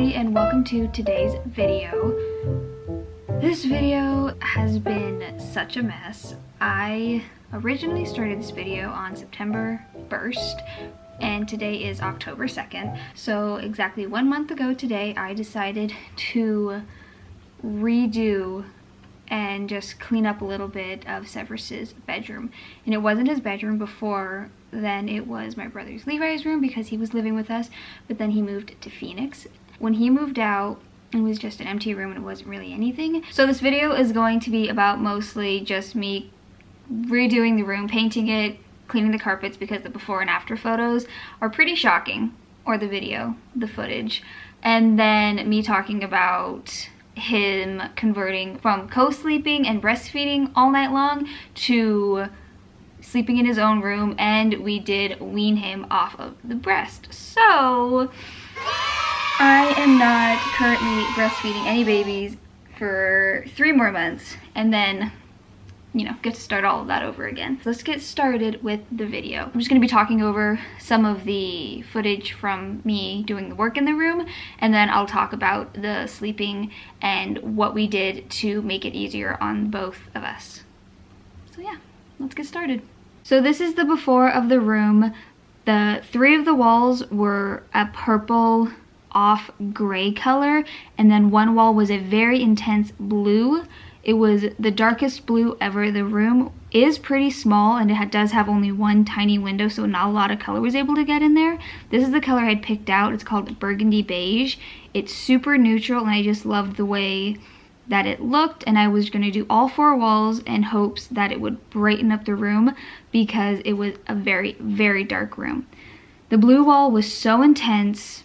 everybody, and welcome to today's video. This video has been such a mess. I originally started this video on September 1st and today is October 2nd. So exactly 1 month ago today, I decided to redo and just clean up a little bit of Severus's bedroom. And it wasn't his bedroom before then, it was my brother's Levi's room because he was living with us, but then he moved to Phoenix. When he moved out, it was just an empty room and it wasn't really anything. So this video is going to be about mostly just me redoing the room, painting it, cleaning the carpets, because the before and after photos are pretty shocking, or the video, the footage. And then me talking about him converting from co-sleeping and breastfeeding all night long to sleeping in his own room, and we did wean him off of the breast. So I am not currently breastfeeding any babies for 3 more months, and then, you know, get to start all of that over again. So let's get started with the video. I'm just gonna be talking over some of the footage from me doing the work in the room, and then I'll talk about the sleeping and what we did to make it easier on both of us. So yeah, let's get started. So this is the before of the room. The 3 of the walls were a purple off gray color, and then 1 wall was a very intense blue. It was the darkest blue ever. The room is pretty small and it does have only 1 tiny window, so not a lot of color was able to get in there. This is the color I had picked out. It's called burgundy beige. It's super neutral and I just loved the way that it looked, and I was going to do all 4 walls in hopes that it would brighten up the room because it was a very, very dark room. The blue wall was so intense,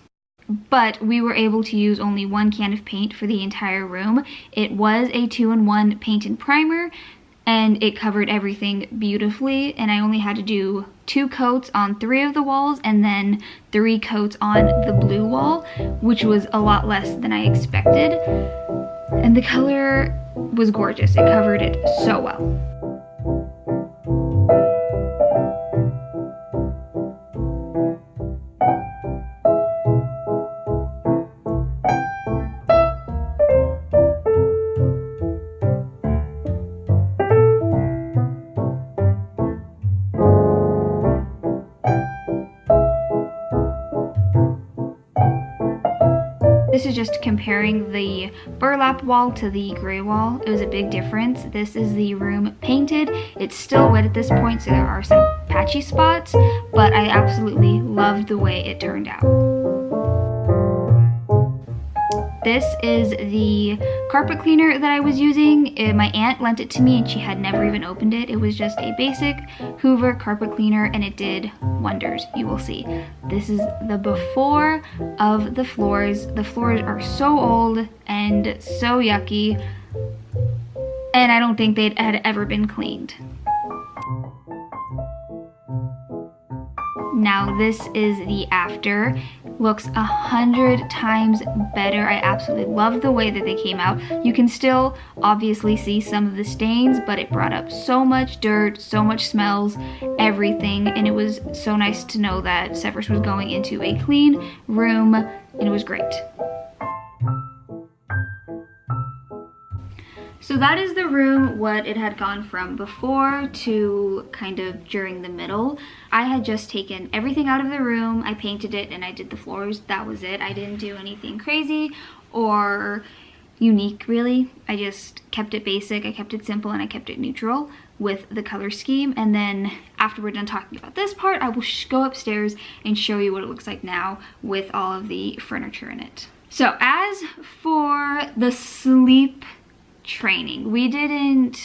but we were able to use only 1 can of paint for the entire room. It was a 2-in-1 paint and primer, and it covered everything beautifully, and I only had to do 2 coats on 3 of the walls and then 3 coats on the blue wall, which was a lot less than I expected. And the color was gorgeous. It covered it so well. This is just comparing the burlap wall to the gray wall. It was a big difference. This is the room painted. It's still wet at this point, so there are some patchy spots, but I absolutely loved the way it turned out. This is the carpet cleaner that I was using. My aunt lent it to me and she had never even opened it. It was just a basic Hoover carpet cleaner and it did wonders, you will see. This is the before of the floors. The floors are so old and so yucky, and I don't think they had ever been cleaned. Now this is the after. Looks 100 times better. I absolutely love the way that they came out. You can still obviously see some of the stains, but it brought up so much dirt, so much smells, everything, and it was so nice to know that Severus was going into a clean room, and it was great. So that is the room, what it had gone from before to kind of during the middle. I had just taken everything out of the room, I painted it, and I did the floors. That was it. I didn't do anything crazy or unique, really. I just kept it basic, I kept it simple, and I kept it neutral with the color scheme. And then after we're done talking about this part, I will go upstairs and show you what it looks like now with all of the furniture in it. So as for the sleep training, we didn't,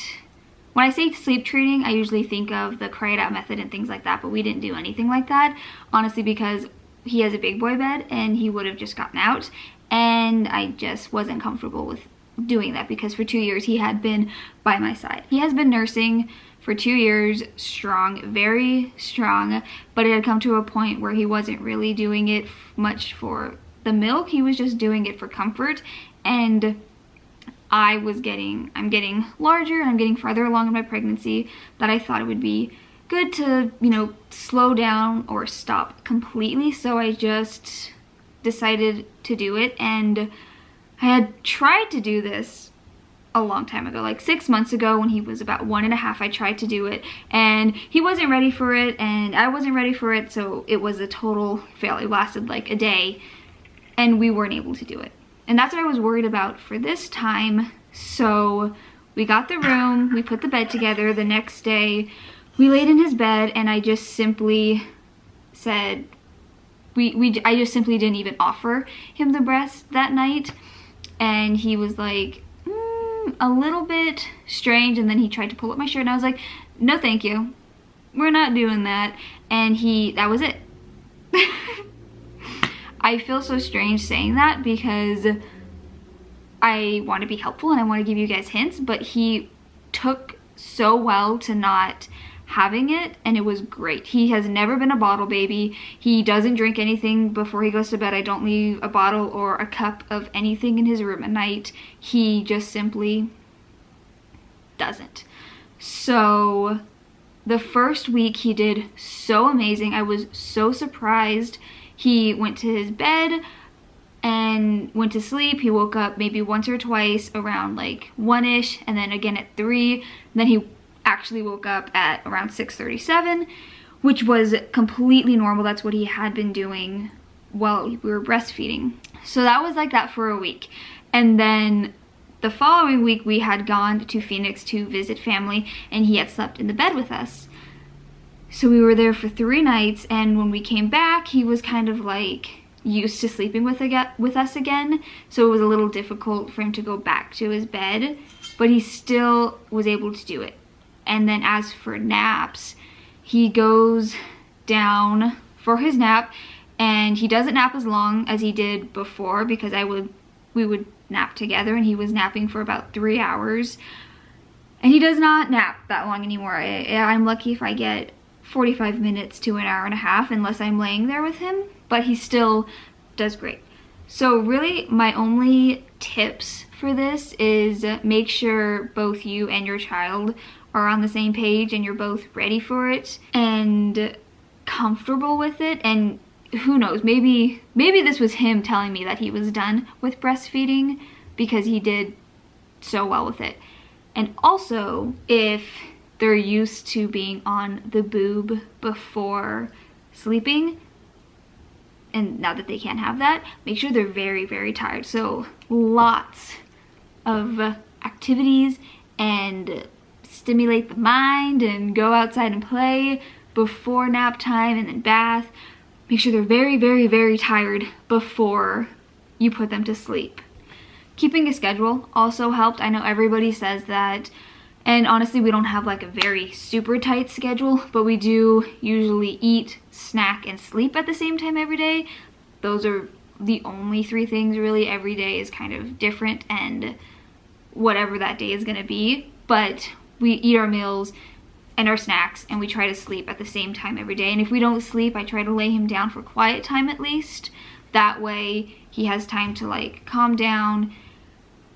when I say sleep training, I usually think of the cry it out method and things like that, but we didn't do anything like that, honestly, because he has a big boy bed and he would have just gotten out, and I just wasn't comfortable with doing that because for 2 years he had been by my side. He has been nursing for 2 years strong, very strong, but it had come to a point where he wasn't really doing it much for the milk. He was just doing it for comfort, and I'm getting larger and I'm getting farther along in my pregnancy, that I thought it would be good to, you know, slow down or stop completely. So I just decided to do it, and I had tried to do this a long time ago, like 6 months ago when he was about 1.5. I tried to do it and he wasn't ready for it and I wasn't ready for it, so it was a total fail. It lasted like a day and we weren't able to do it. And that's what I was worried about for this time. So we got the room, we put the bed together. The next day we laid in his bed and I just simply said, I just simply didn't even offer him the breast that night. And he was like, a little bit strange, and then he tried to pull up my shirt and I was like, no thank you, we're not doing that. And that was it. I feel so strange saying that because I want to be helpful and I want to give you guys hints, but he took so well to not having it, and it was great. He has never been a bottle baby. He doesn't drink anything before he goes to bed. I don't leave a bottle or a cup of anything in his room at night. He just simply doesn't. So the first week he did so amazing. I was so surprised. He went to his bed and went to sleep. He woke up maybe once or twice around like 1-ish, and then again at 3. And then he actually woke up at around 6:37, which was completely normal. That's what he had been doing while we were breastfeeding. So that was like that for a week. And then the following week we had gone to Phoenix to visit family and he had slept in the bed with us. So we were there for 3 nights, and when we came back he was kind of like used to sleeping with us again. So it was a little difficult for him to go back to his bed, but he still was able to do it. And then as for naps, he goes down for his nap and he doesn't nap as long as he did before because we would nap together, and he was napping for about 3 hours. And he does not nap that long anymore. I'm lucky if I get 45 minutes to an hour and a half unless I'm laying there with him, but he still does great. So really my only tips for this is make sure both you and your child are on the same page and you're both ready for it and comfortable with it. And who knows, maybe this was him telling me that he was done with breastfeeding because he did so well with it. And also, if they're used to being on the boob before sleeping, and now that they can't have that, make sure they're very, very tired. So lots of activities and stimulate the mind and go outside and play before nap time, and then bath. Make sure they're very, very, very tired before you put them to sleep. Keeping a schedule also helped. I know everybody says that, and honestly we don't have like a very super tight schedule, but we do usually eat, snack, and sleep at the same time every day. Those are the only 3 things really. Every day is kind of different and whatever that day is gonna be, but we eat our meals and our snacks and we try to sleep at the same time every day. And if we don't sleep, I try to lay him down for quiet time at least. That way he has time to like calm down,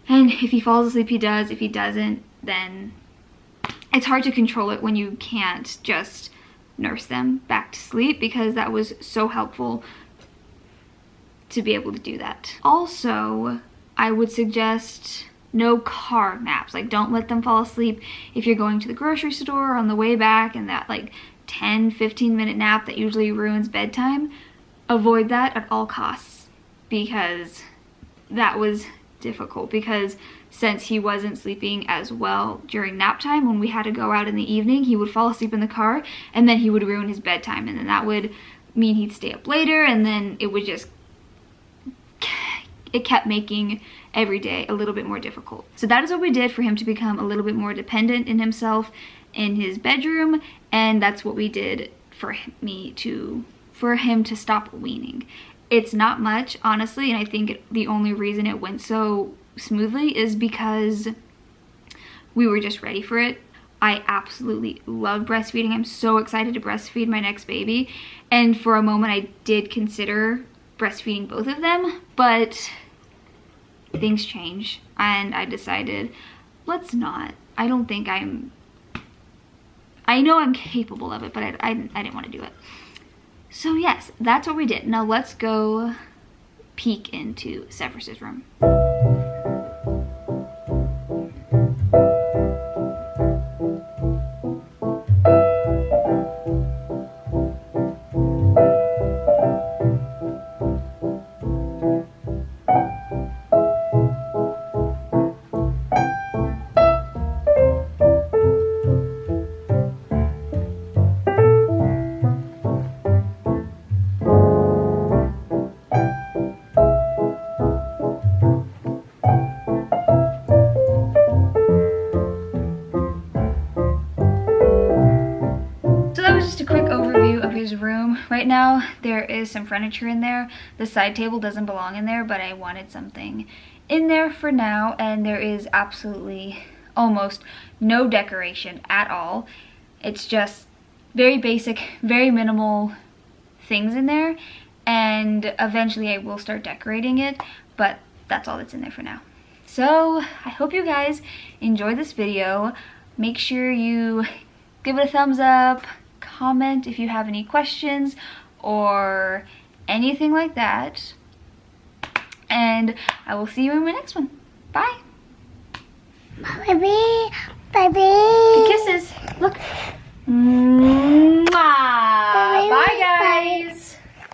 and if he falls asleep he does. If he doesn't, then it's hard to control it when you can't just nurse them back to sleep, because that was so helpful to be able to do that. Also, I would suggest no car naps. Like, don't let them fall asleep if you're going to the grocery store on the way back, and that like 10-15 minute nap that usually ruins bedtime. Avoid that at all costs, because that was difficult, because since he wasn't sleeping as well during nap time, when we had to go out in the evening, he would fall asleep in the car and then he would ruin his bedtime, and then that would mean he'd stay up later, and then it kept making every day a little bit more difficult. So that is what we did for him to become a little bit more dependent in himself in his bedroom, and that's what we did for him to stop weaning. It's not much, honestly, and I think the only reason it went so smoothly is because we were just ready for it. I absolutely love breastfeeding. I'm so excited to breastfeed my next baby, and for a moment I did consider breastfeeding both of them, but things change and I decided let's not. I know I'm capable of it, but I didn't want to do it. So yes, that's what we did. Now let's go peek into Severus's room. Just a quick overview of his room. Right now there is some furniture in there. The side table doesn't belong in there, but I wanted something in there for now, and there is absolutely almost no decoration at all. It's just very basic, very minimal things in there, and eventually I will start decorating it, but that's all that's in there for now. So I hope you guys enjoyed this video. Make sure you give it a thumbs up, comment if you have any questions or anything like that, and I will see you in my next one. Bye. Baby, baby. Kisses. Look. Mwah.